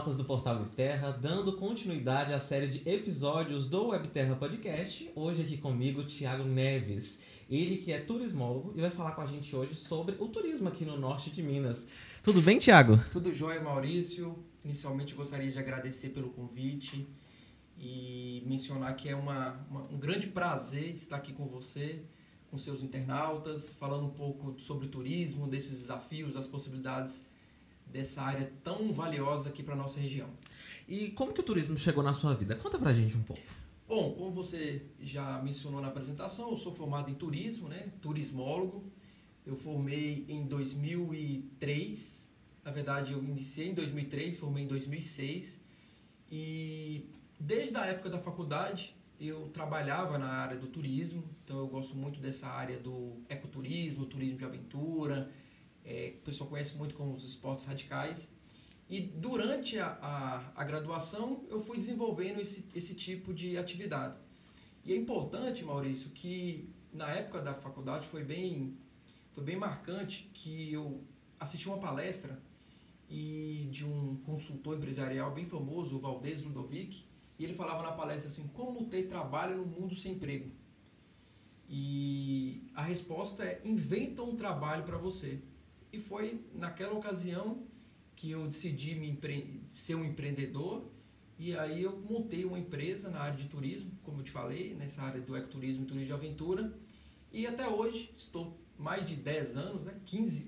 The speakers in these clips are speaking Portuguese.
internautas do Portal Webterra, dando continuidade à série de episódios do Webterra Podcast. Hoje aqui comigo, Thiago Neves. Ele que é turismólogo e vai falar com a gente hoje sobre o turismo aqui no norte de Minas. Tudo bem, Thiago? Tudo jóia, Maurício. Inicialmente gostaria de agradecer pelo convite e mencionar que é um grande prazer estar aqui com você, com seus internautas, falando um pouco sobre o turismo, desses desafios, das possibilidades dessa área tão valiosa aqui para a nossa região. E como que o turismo chegou na sua vida? Conta pra gente um pouco. Bom, como você já mencionou na apresentação, eu sou formado em turismo, turismólogo. Eu formei em 2003, na verdade eu iniciei em 2003, formei em 2006. E desde a época da faculdade eu trabalhava na área do turismo, então eu gosto muito dessa área do ecoturismo, turismo de aventura, o pessoal conhece muito como os esportes radicais. E durante a graduação eu fui desenvolvendo esse tipo de atividade. E é importante, Maurício, que na época da faculdade foi bem marcante que eu assisti uma palestra de um consultor empresarial bem famoso, o Valdez Ludovic, e ele falava na palestra assim, como ter trabalho no mundo sem emprego. E a resposta é, inventa um trabalho para você. E foi naquela ocasião que eu decidi ser um empreendedor, e aí eu montei uma empresa na área de turismo, como eu te falei, nessa área do ecoturismo e turismo de aventura, e até hoje estou mais de 10 anos,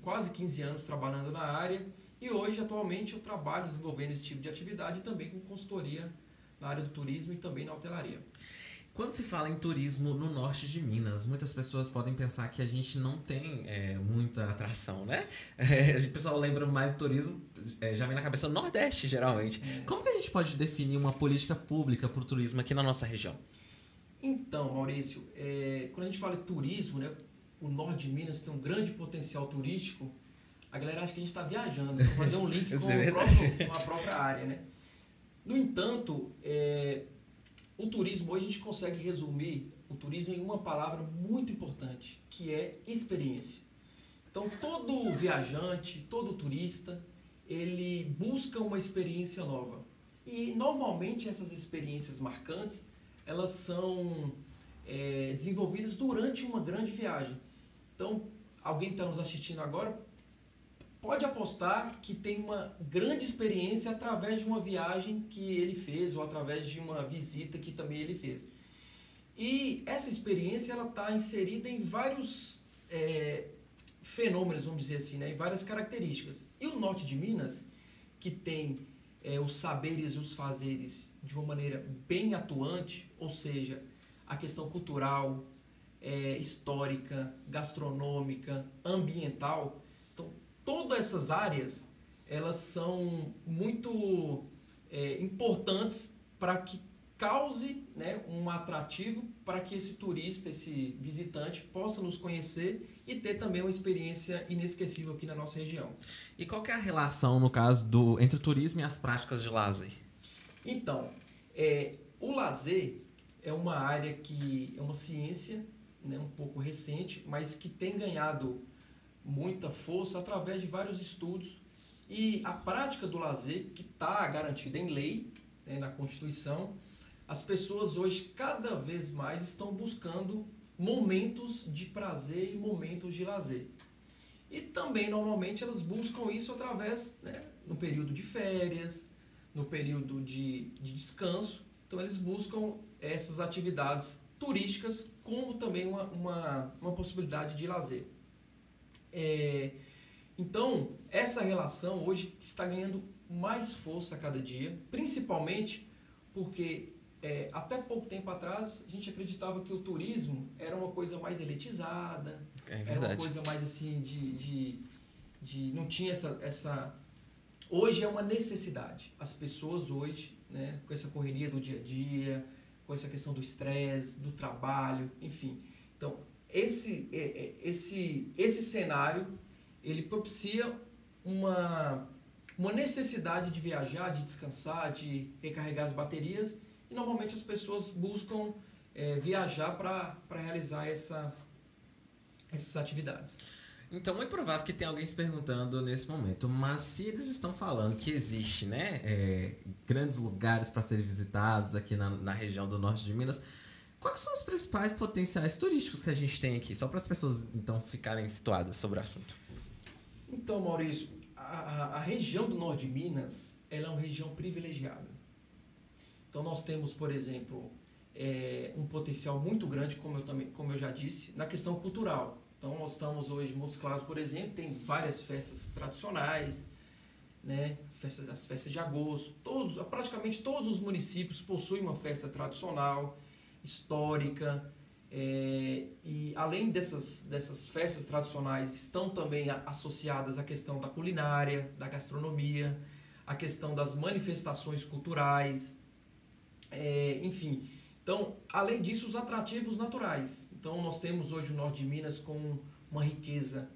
quase 15 anos trabalhando na área, e hoje, atualmente, eu trabalho desenvolvendo esse tipo de atividade e também com consultoria na área do turismo e também na hotelaria. Quando se fala em turismo no norte de Minas, muitas pessoas podem pensar que a gente não tem muita atração, né? O pessoal lembra mais do turismo, já vem na cabeça do Nordeste, geralmente. Como que a gente pode definir uma política pública para o turismo aqui na nossa região? Então, Maurício, quando a gente fala de turismo, o norte de Minas tem um grande potencial turístico, a galera acha que a gente está viajando, para fazer um link com a própria área, No entanto, o turismo, hoje a gente consegue resumir o turismo em uma palavra muito importante, que é experiência. Então, todo viajante, todo turista, ele busca uma experiência nova. E, normalmente, essas experiências marcantes, elas são desenvolvidas durante uma grande viagem. Então, alguém que está nos assistindo agora pode apostar que tem uma grande experiência através de uma viagem que ele fez ou através de uma visita que também ele fez. E essa experiência ela está inserida em vários fenômenos, vamos dizer assim, em várias características. E o norte de Minas, que tem os saberes e os fazeres de uma maneira bem atuante, ou seja, a questão cultural, histórica, gastronômica, ambiental. Então, todas essas áreas, elas são muito importantes para que cause um atrativo para que esse turista, esse visitante, possa nos conhecer e ter também uma experiência inesquecível aqui na nossa região. E qual que é a relação, no caso, entre o turismo e as práticas de lazer? Então, o lazer é uma área que é uma ciência um pouco recente, mas que tem ganhado muita força através de vários estudos, e a prática do lazer, que está garantida em lei, na Constituição, as pessoas hoje cada vez mais estão buscando momentos de prazer e momentos de lazer. E também, normalmente, elas buscam isso através, no período de férias, no período de descanso. Então, eles buscam essas atividades turísticas como também uma possibilidade de lazer. Então, essa relação hoje está ganhando mais força a cada dia, principalmente porque até pouco tempo atrás a gente acreditava que o turismo era uma coisa mais elitizada, era uma coisa mais assim não tinha essa... Hoje é uma necessidade. As pessoas hoje, com essa correria do dia a dia, com essa questão do estresse, do trabalho, enfim. Então, esse cenário, ele propicia uma necessidade de viajar, de descansar, de recarregar as baterias, e normalmente as pessoas buscam viajar para realizar essas atividades. Então, muito provável que tenha alguém se perguntando nesse momento, mas se eles estão falando que existe, né, grandes lugares para serem visitados aqui na região do norte de Minas, quais são os principais potenciais turísticos que a gente tem aqui? Só para as pessoas, então, ficarem situadas sobre o assunto. Então, Maurício, a região do norte de Minas, ela é uma região privilegiada. Então, nós temos, por exemplo, um potencial muito grande, como eu já disse, na questão cultural. Então, nós estamos hoje em Montes Claros, por exemplo, tem várias festas tradicionais, né? As festas de agosto. Praticamente todos os municípios possuem uma festa tradicional, histórica, e além dessas festas tradicionais, estão também associadas à questão da culinária, da gastronomia, a questão das manifestações culturais, enfim. Então, além disso, os atrativos naturais. Então, nós temos hoje o norte de Minas com uma riqueza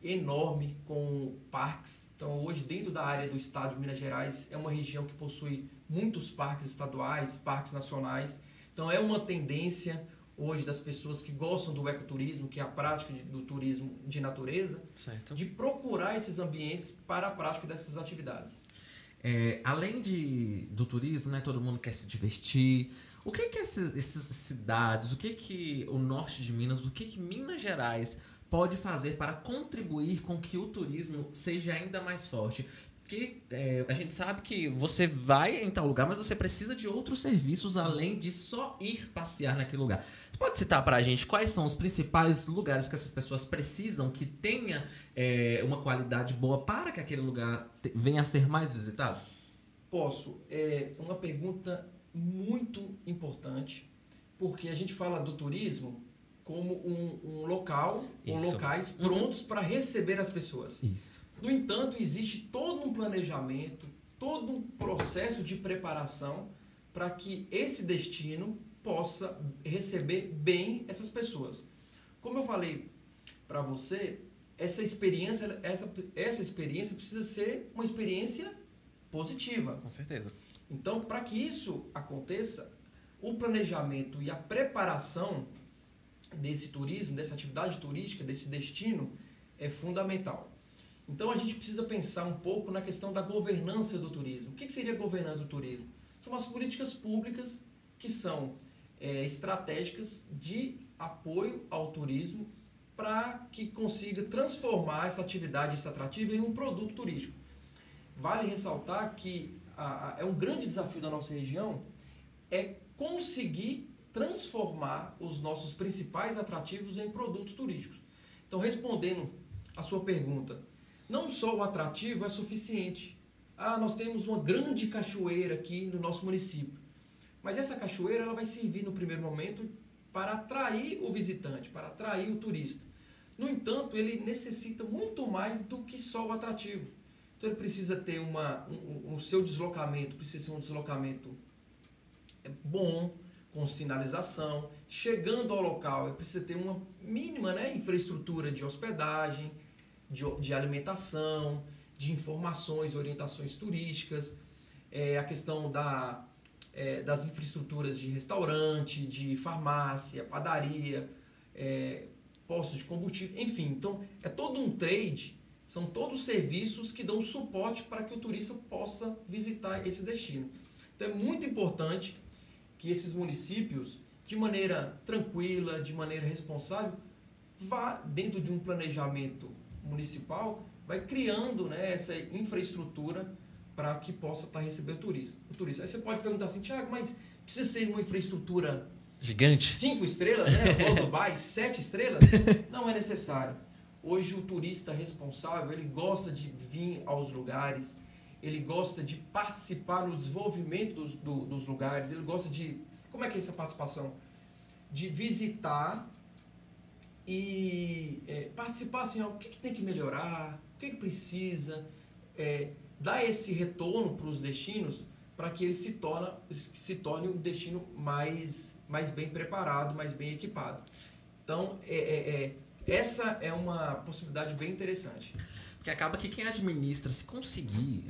enorme, com parques. Então, hoje, dentro da área do estado de Minas Gerais, é uma região que possui muitos parques estaduais, parques nacionais. Então, é uma tendência hoje das pessoas que gostam do ecoturismo, que é a prática do turismo de natureza, certo, de procurar esses ambientes para a prática dessas atividades. Além do turismo, né, todo mundo quer se divertir. O que essas cidades, o que o norte de Minas, o que Minas Gerais pode fazer para contribuir com que o turismo seja ainda mais forte? Porque a gente sabe que você vai em tal lugar, mas você precisa de outros serviços além de só ir passear naquele lugar. Você pode citar para a gente quais são os principais lugares que essas pessoas precisam que tenha uma qualidade boa para que aquele lugar venha a ser mais visitado? Posso. É uma pergunta muito importante, porque a gente fala do turismo como um local ou locais prontos para receber as pessoas. Isso. No entanto, existe todo um planejamento, todo um processo de preparação para que esse destino possa receber bem essas pessoas. Como eu falei para você, essa experiência precisa ser uma experiência positiva. Com certeza. Então, para que isso aconteça, o planejamento e a preparação desse turismo, dessa atividade turística, desse destino, é fundamental. Então, a gente precisa pensar um pouco na questão da governança do turismo. O que seria a governança do turismo? São as políticas públicas que são estratégicas de apoio ao turismo para que consiga transformar essa atividade, esse atrativo, em um produto turístico. Vale ressaltar que é um grande desafio da nossa região conseguir transformar os nossos principais atrativos em produtos turísticos. Então, respondendo a sua pergunta, não só o atrativo é suficiente. Nós temos uma grande cachoeira aqui no nosso município. Mas essa cachoeira ela vai servir no primeiro momento para atrair o visitante, para atrair o turista. No entanto, ele necessita muito mais do que só o atrativo. Então, ele precisa ter o seu deslocamento, precisa ser um deslocamento bom, com sinalização. Chegando ao local, ele precisa ter uma mínima infraestrutura de hospedagem, de alimentação, de informações, orientações turísticas, a questão das infraestruturas de restaurante, de farmácia, padaria, postos de combustível, enfim. Então, é todo um trade, são todos serviços que dão suporte para que o turista possa visitar esse destino. Então, é muito importante que esses municípios, de maneira tranquila, de maneira responsável, vá dentro de um planejamento municipal, vai criando essa infraestrutura para que possa estar recebendo o turista. Aí você pode perguntar assim, Thiago, mas precisa ser uma infraestrutura gigante? 5 estrelas, igual Dubai, 7 estrelas? Não é necessário. Hoje o turista responsável, ele gosta de vir aos lugares, ele gosta de participar no desenvolvimento dos lugares, ele gosta de... Como é que é essa participação? De visitar e participar assim, o que tem que melhorar, o que precisa, dar esse retorno para os destinos para que ele se torne um destino mais bem preparado, mais bem equipado. Então, essa é uma possibilidade bem interessante. Porque acaba que quem administra, se conseguir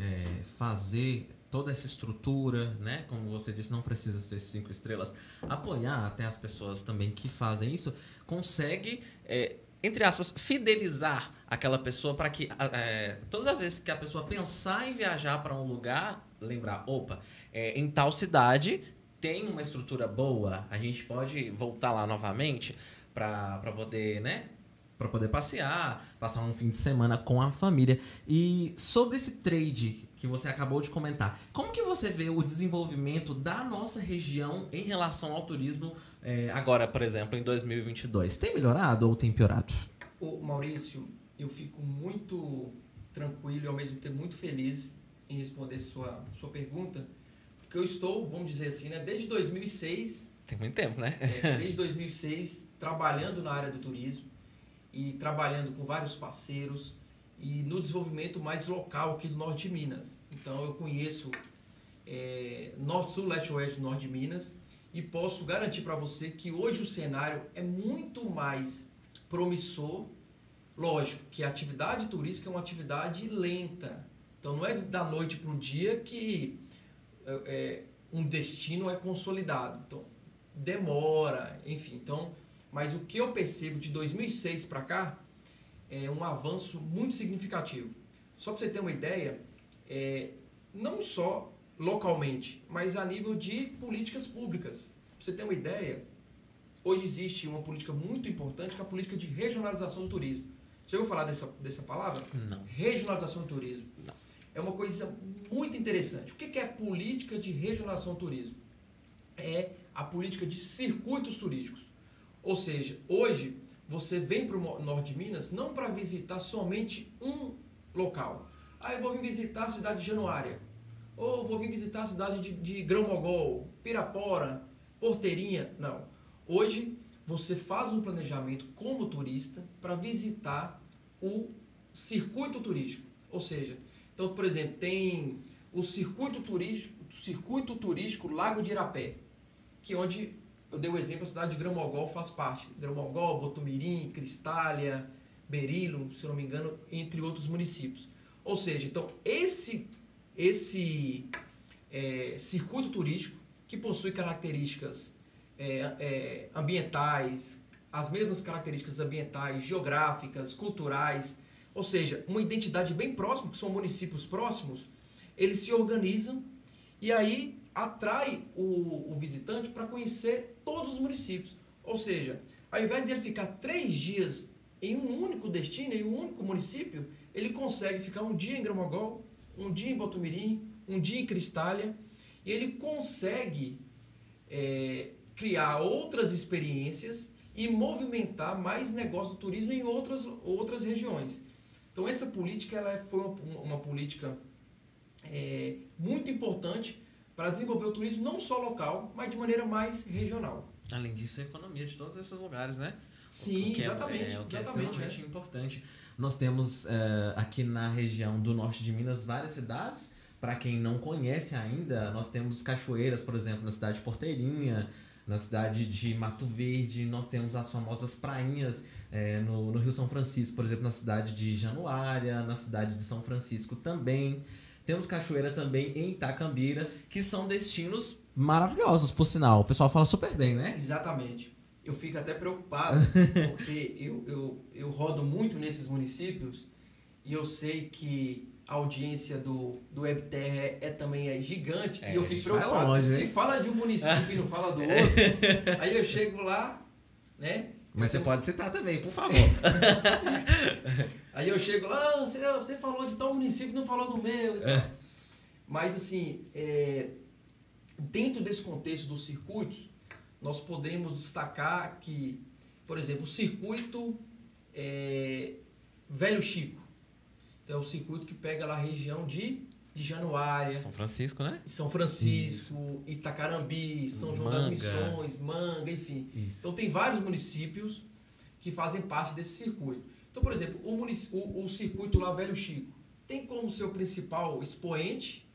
fazer toda essa estrutura, né, como você disse, não precisa ser 5 estrelas, apoiar até as pessoas também que fazem isso, consegue entre aspas, fidelizar aquela pessoa para que todas as vezes que a pessoa pensar em viajar para um lugar, lembrar, opa, em tal cidade tem uma estrutura boa, a gente pode voltar lá novamente para poder, né? Para poder passear, passar um fim de semana com a família. E sobre esse trade que você acabou de comentar, como que você vê o desenvolvimento da nossa região em relação ao turismo agora, por exemplo, em 2022? Tem melhorado ou tem piorado? Ô, Maurício, eu fico muito tranquilo e ao mesmo tempo muito feliz em responder sua pergunta, porque eu estou, vamos dizer assim, né, desde 2006... Tem muito tempo, né? Desde 2006, trabalhando na área do turismo e trabalhando com vários parceiros e no desenvolvimento mais local aqui do norte de Minas. Então, eu conheço norte, sul, leste, oeste do norte de Minas e posso garantir para você que hoje o cenário é muito mais promissor. Lógico que a atividade turística é uma atividade lenta. Então, não é da noite para o dia que um destino é consolidado. Então, demora, enfim. Então, mas o que eu percebo de 2006 para cá é um avanço muito significativo. Só para você ter uma ideia, não só localmente, mas a nível de políticas públicas. Para você ter uma ideia, hoje existe uma política muito importante, que é a política de regionalização do turismo. Já ouviu falar dessa palavra? Não. Regionalização do turismo. Não. É uma coisa muito interessante. O que é política de regionalização do turismo? É a política de circuitos turísticos. Ou seja, hoje você vem para o norte de Minas não para visitar somente um local. Eu vou vir visitar a cidade de Januária. Ou vou vir visitar a cidade de Grão-Mogol, Pirapora, Porteirinha. Não. Hoje você faz um planejamento como turista para visitar o circuito turístico. Ou seja, então, por exemplo, tem o circuito turístico Lago de Irapé, que é onde eu dei o exemplo, a cidade de Grão-Mogol faz parte. Grão-Mogol, Botumirim, Cristália, Berilo, se eu não me engano, entre outros municípios. Ou seja, então, esse circuito turístico, que possui características ambientais, as mesmas características ambientais, geográficas, culturais, ou seja, uma identidade bem próxima, que são municípios próximos, eles se organizam e aí atrai o visitante para conhecer todos os municípios. Ou seja, ao invés de ele ficar 3 dias em um único destino, em um único município, ele consegue ficar um dia em Grão-Mogol, um dia em Botumirim, um dia em Cristália, e ele consegue criar outras experiências e movimentar mais negócio do turismo em outras regiões. Então, essa política foi uma política muito importante para desenvolver o turismo não só local, mas de maneira mais regional. Além disso, a economia de todos esses lugares, né? Sim, exatamente. O que é extremamente importante. Nós temos aqui na região do norte de Minas várias cidades. Para quem não conhece ainda, nós temos cachoeiras, por exemplo, na cidade de Porteirinha, na cidade de Mato Verde. Nós temos as famosas prainhas no Rio São Francisco, por exemplo, na cidade de Januária, na cidade de São Francisco também. Temos cachoeira também em Itacambira, que são destinos maravilhosos, por sinal. O pessoal fala super bem, né? Exatamente. Eu fico até preocupado, porque eu rodo muito nesses municípios e eu sei que a audiência do WebTR também é gigante e eu fico preocupado. Longe, se fala de um município e não fala do outro, aí eu chego lá, né? Mas você pode citar também, por favor. Aí eu chego lá, você falou de tal município, não falou do meu. Mas, assim, dentro desse contexto dos circuitos, nós podemos destacar que, por exemplo, o circuito Velho Chico. Então, é o circuito que pega lá a região de Januária. São Francisco, né? São Francisco, Itacarambi, São João das Missões, Manga, enfim. Isso. Então, tem vários municípios que fazem parte desse circuito. Então, por exemplo, o circuito lá Velho Chico tem como seu principal expoente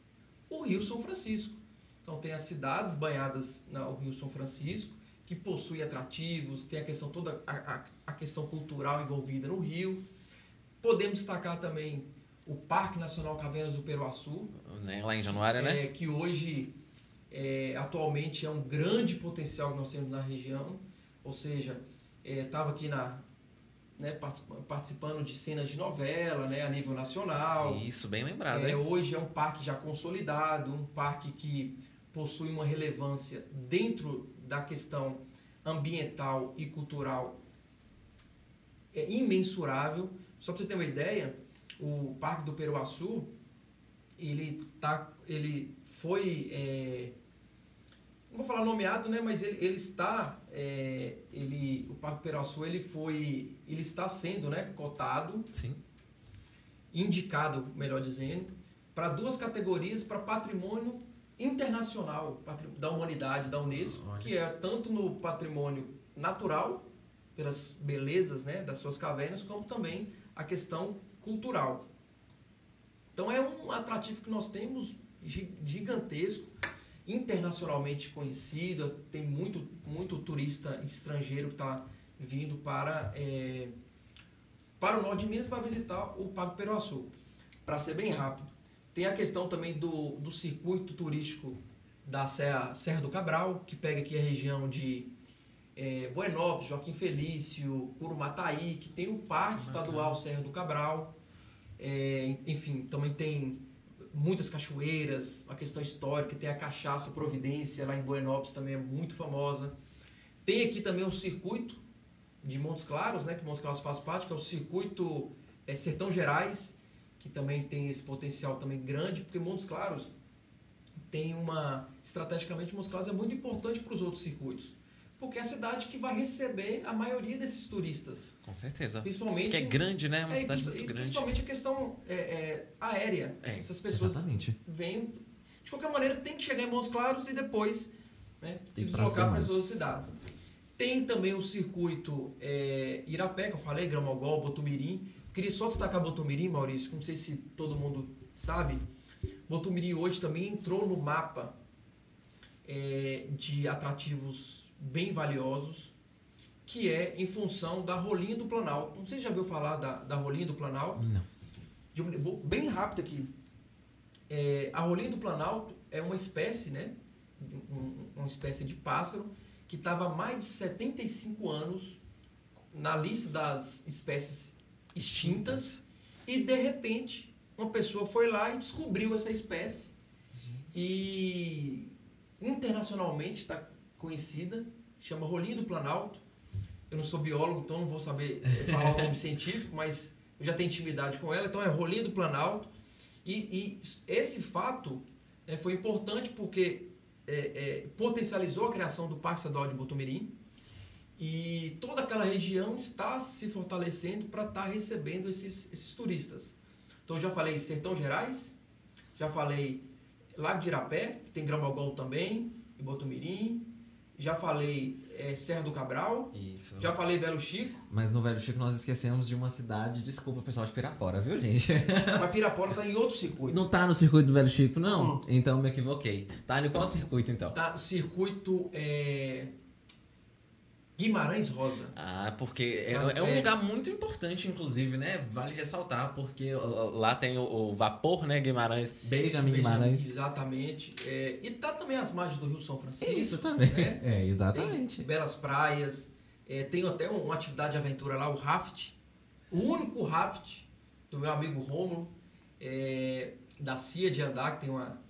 o Rio São Francisco. Então, tem as cidades banhadas no Rio São Francisco, que possui atrativos, tem a questão toda a questão cultural envolvida no rio. Podemos destacar também o Parque Nacional Cavernas do Peruaçu. Lá em Januária, né? Que hoje, atualmente, é um grande potencial que nós temos na região. Ou seja, estava aqui né, participando de cenas de novela, né, a nível nacional. Isso, bem lembrado. Hoje é um parque já consolidado, um parque que possui uma relevância dentro da questão ambiental e cultural imensurável. Só para você ter uma ideia, o Parque do Peruaçu, ele foi, não vou falar nomeado, né, mas ele está, o Parque do Peruaçu ele está sendo, né, cotado, sim, indicado, melhor dizendo, para 2 categorias para patrimônio internacional da humanidade, da Unesco, que é tanto no patrimônio natural, pelas belezas, né, das suas cavernas, como também a questão cultural. Então é um atrativo que nós temos gigantesco, internacionalmente conhecido, tem muito turista estrangeiro que está vindo para o norte de Minas para visitar o Parque Peruaçu. Para ser bem rápido, tem a questão também do circuito turístico da Serra do Cabral, que pega aqui a região de Buenópolis, Joaquim Felício, Curumataí, que tem o Parque Estadual Serra do Cabral. Enfim, também tem muitas cachoeiras, a questão histórica, tem a Cachaça Providência, lá em Buenópolis também é muito famosa. Tem aqui também o circuito de Montes Claros, né, que Montes Claros faz parte, que é o circuito Sertão Gerais, que também tem esse potencial também grande, porque Montes Claros tem estrategicamente, Montes Claros é muito importante para os outros circuitos, porque é a cidade que vai receber a maioria desses turistas. Com certeza. Principalmente, porque é grande, né? É uma cidade muito grande. Principalmente a questão aérea. Essas pessoas exatamente. vêm... De qualquer maneira, tem que chegar em Montes Claros e depois, né, se deslocar para as outras cidades. Tem também o circuito Irapé, que eu falei, Gramalgol, Botumirim. Queria só destacar Botumirim, Maurício, não sei se todo mundo sabe. Botumirim hoje também entrou no mapa de atrativos bem valiosos, que é em função da Rolinha do Planalto. Não sei se já ouviu falar da Rolinha do Planalto. Não. Vou bem rápido aqui. A Rolinha do Planalto é uma espécie, né, uma espécie de pássaro que estava há mais de 75 anos na lista das espécies extintas e, de repente, uma pessoa foi lá e descobriu essa espécie. E internacionalmente está conhecida, chama Rolinha do Planalto. Eu não sou biólogo, então não vou saber falar o nome científico, mas eu já tenho intimidade com ela, então é Rolinha do Planalto. E esse fato foi importante porque potencializou a criação do Parque Estadual de Botumirim, e toda aquela região está se fortalecendo para estar recebendo esses turistas. Então, eu já falei Sertão Gerais, já falei Lago de Irapé, que tem Gramalgol também, e Botumirim. Já falei Serra do Cabral. Isso. Já falei Velho Chico. Mas no Velho Chico nós esquecemos de uma cidade, desculpa pessoal, de Pirapora, viu, gente? Mas Pirapora está em outro circuito. Não tá no circuito do Velho Chico, não? Então me equivoquei. Tá em qual circuito, então? Tá, circuito Guimarães Rosa. Ah, porque é um lugar muito importante, inclusive, né? Vale ressaltar, porque lá tem o vapor, né? Guimarães, Benjamin Guimarães. Exatamente. E tá também as margens do Rio São Francisco. Isso também. Né? Exatamente. Tem belas praias. Tem até uma atividade de aventura lá, o raft. O único raft do meu amigo Rômulo, da CIA de Andar, que tem uma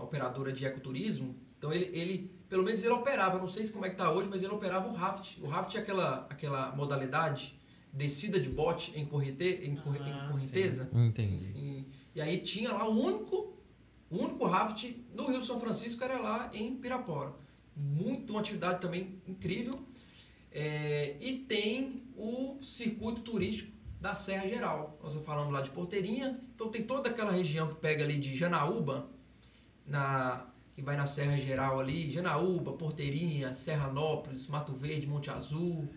operadora de ecoturismo. Então ele pelo menos ele operava, não sei como é que está hoje, mas ele operava o raft. O raft é aquela modalidade descida de bote em correnteza. Entendi. E aí tinha lá o único raft no Rio São Francisco, era lá em Pirapora. Uma atividade também incrível. E tem o circuito turístico da Serra Geral. Nós falamos lá de Porteirinha, então tem toda aquela região que pega ali de Janaúba, que vai na Serra Geral ali, Janaúba, Porteirinha, Serranópolis, Mato Verde, Monte Azul,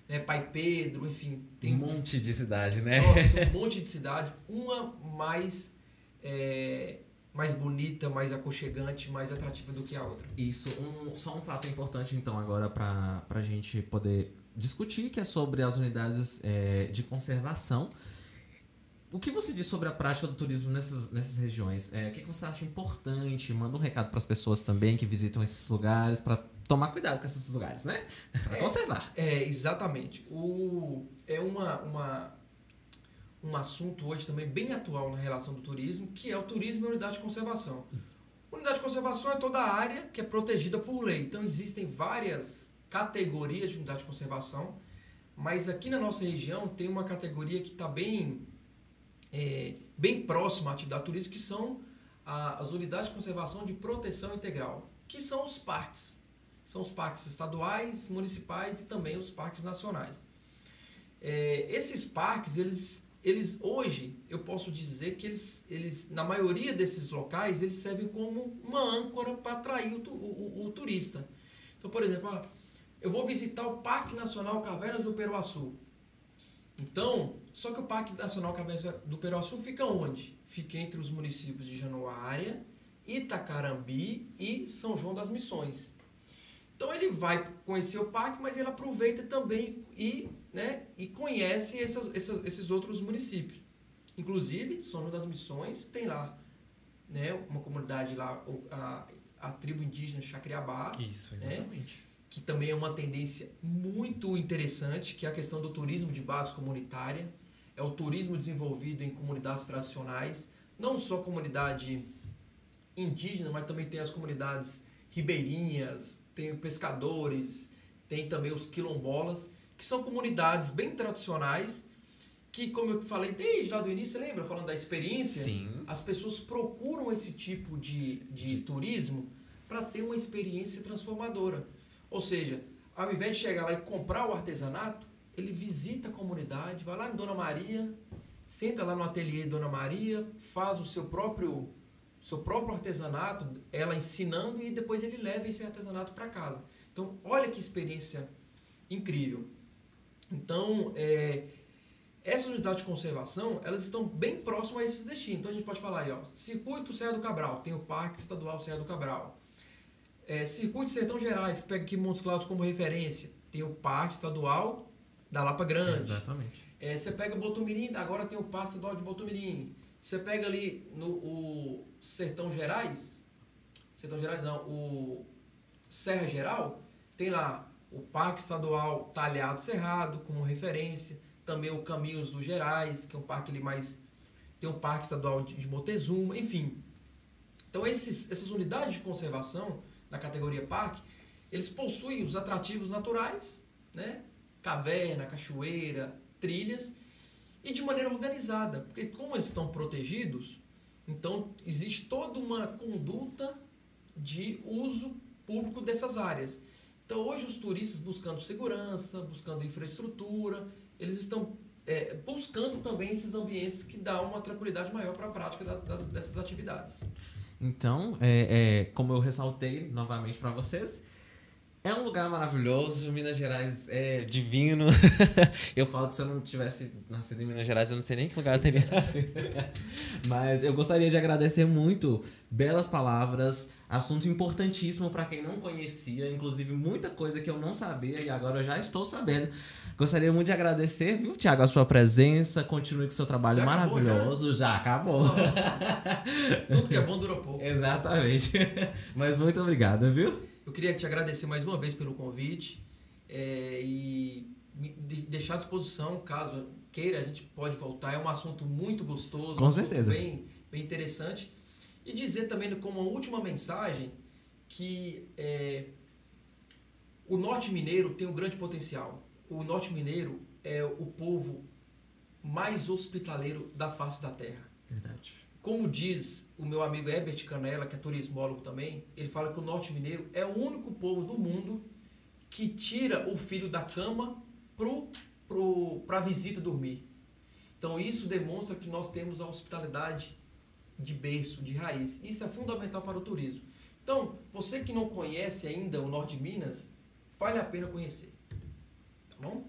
né, Pai Pedro, enfim. Tem um monte de cidade, né? Nossa, um monte de cidade. Uma mais bonita, mais aconchegante, mais atrativa do que a outra. Isso. Só um fato importante, então, agora para a gente poder discutir, que é sobre as unidades de conservação. o que você diz sobre a prática do turismo nessas regiões? O que você acha importante? Manda um recado para as pessoas também que visitam esses lugares, para tomar cuidado com esses lugares, né? Para conservar. Exatamente. Um assunto hoje também bem atual na relação do turismo, que é o turismo e a unidade de conservação. Isso. Unidade de conservação é toda a área que é protegida por lei. Então, existem várias categorias de unidade de conservação, mas aqui na nossa região tem uma categoria que está bem próxima à atividade turística, que são as unidades de conservação de proteção integral, que são os parques. São os parques estaduais, municipais e também os parques nacionais. Esses parques, eles hoje, eu posso dizer que eles, na maioria desses locais, eles servem como uma âncora para atrair o turista. Então, por exemplo, eu vou visitar o Parque Nacional Cavernas do Peroaçu. Então, só que o Parque Nacional Cavernas do Peroaçu fica onde? Fica entre os municípios de Januária, Itacarambi e São João das Missões. Então ele vai conhecer o parque, mas ele aproveita também e conhece esses outros municípios. Inclusive, São João das Missões tem lá, né, uma comunidade lá, a tribo indígena Chacriabá. Isso, exatamente. Né, que também é uma tendência muito interessante, que é a questão do turismo de base comunitária. É o turismo desenvolvido em comunidades tradicionais, não só comunidade indígena, mas também tem as comunidades ribeirinhas, tem pescadores, tem também os quilombolas, que são comunidades bem tradicionais, que, como eu falei desde lá do início, você lembra? Falando da experiência, sim, as pessoas procuram esse tipo de turismo para ter uma experiência transformadora. Ou seja, ao invés de chegar lá e comprar o artesanato, ele visita a comunidade, vai lá em Dona Maria, senta lá no ateliê de Dona Maria, faz o seu próprio artesanato, ela ensinando, e depois ele leva esse artesanato para casa. Então, olha que experiência incrível. Então, essas unidades de conservação, elas estão bem próximas a esses destinos. Então, a gente pode falar aí, Circuito Serra do Cabral, tem o Parque Estadual Serra do Cabral. Circuito Sertão Gerais, que pega aqui Montes Claros como referência, tem o Parque Estadual da Lapa Grande. Exatamente. Você pega Botumirim, agora tem o Parque Estadual de Botumirim. Você pega ali o Sertão Gerais não, o Serra Geral, tem lá o Parque Estadual Talhado Cerrado como referência, também o Caminhos dos Gerais, que é um parque ali mais... Tem o Parque Estadual de Moctezuma, enfim. Então essas unidades de conservação da categoria parque, eles possuem os atrativos naturais, né? Caverna, cachoeira, trilhas, e de maneira organizada, porque como eles estão protegidos, então existe toda uma conduta de uso público dessas áreas. Então hoje os turistas buscando segurança, buscando infraestrutura, eles estão buscando também esses ambientes que dão uma tranquilidade maior para a prática dessas atividades. Então, como eu ressaltei novamente para vocês, é um lugar maravilhoso, Minas Gerais é divino. Eu falo que se eu não tivesse nascido em Minas Gerais, eu não sei nem que lugar eu teria nascido. Mas eu gostaria de agradecer muito, belas palavras, assunto importantíssimo para quem não conhecia, inclusive muita coisa que eu não sabia e agora eu já estou sabendo. Gostaria muito de agradecer, viu, Thiago, a sua presença, continue com o seu trabalho já maravilhoso. Já acabou. Tudo que é bom dura pouco. Exatamente. Mas muito obrigado, viu? Eu queria te agradecer mais uma vez pelo convite e deixar à disposição, caso queira, a gente pode voltar. É um assunto muito gostoso, com certeza, bem interessante. E dizer também, como uma última mensagem, que o Norte Mineiro tem um grande potencial. O Norte Mineiro é o povo mais hospitaleiro da face da terra. Verdade. Como diz o meu amigo Herbert Canella, que é turismólogo também, ele fala que o Norte Mineiro é o único povo do mundo que tira o filho da cama para a visita dormir. Então isso demonstra que nós temos a hospitalidade de berço, de raiz. Isso é fundamental para o turismo. Então, você que não conhece ainda o Norte de Minas, vale a pena conhecer. Tá bom?